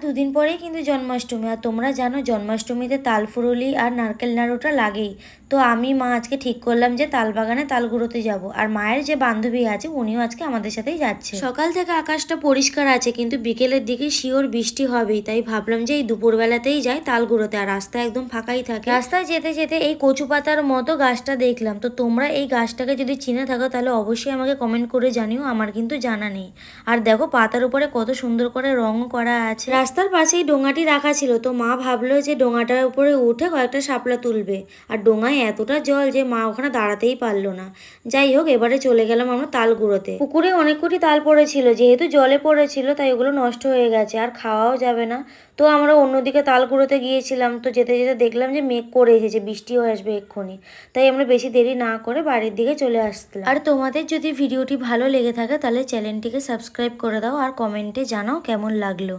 দুদিন পরেই কিন্তু জন্মাষ্টমী, আর তোমরা জানো জন্মাষ্টমীতে তাল ফুরুলি আর নারকেল নাড়ুটা লাগেই। তো আমি মা আজকে ঠিক করলাম যে তাল বাগানে তাল কুড়োতে যাব, আর মায়ের যে বান্ধবী আছে উনিও আজকে আমাদের সাথেই যাচ্ছে। সকাল থেকে আকাশটা পরিষ্কার আছে, কিন্তু বিকেলের দিকে শিওর বৃষ্টি হবেই, তাই ভাবলাম যে এই দুপুরবেলাতেই যাই তাল কুড়োতে, আর রাস্তা একদম ফাঁকাই থাকে। রাস্তায় যেতে যেতে এই কচু পাতার মতো গাছটা দেখলাম, তো তোমরা এই গাছটাকে যদি চিনে থাকো তাহলে অবশ্যই আমাকে কমেন্ট করে জানিও, আমার কিন্তু জানা নেই। আর দেখো পাতার উপরে কত সুন্দর করে রং করা আছে। রাস্তার পাশেই ডোঙাটি রাখা ছিল, তো মা ভাবলো যে ডোঙাটার উপরে উঠে কয়েকটা শাপলা তুলবে, আর ডোঙায় এতটা জল যে মা ওখানে দাঁড়াতেই পারলো না। যাই হোক, এবারে চলে গেলাম আমরা তাল কুড়োতে। পুকুরে অনেক কোটি তাল পড়েছিল, যেহেতু জলে পড়েছিল তাই ওগুলো নষ্ট হয়ে গেছে আর খাওয়াও যাবে না। তো আমরা অন্যদিকে তাল কুড়োতে গিয়েছিলাম, তো যেতে যেতে দেখলাম যে মেঘ করে এসেছে, বৃষ্টিও আসবে এক্ষুনি, তাই আমরা বেশি দেরি না করে বাড়ির দিকে চলে আসলাম। আর তোমাদের যদি ভিডিওটি ভালো লেগে থাকে তাহলে চ্যানেলটিকে সাবস্ক্রাইব করে দাও আর কমেন্টে জানাও কেমন লাগলো।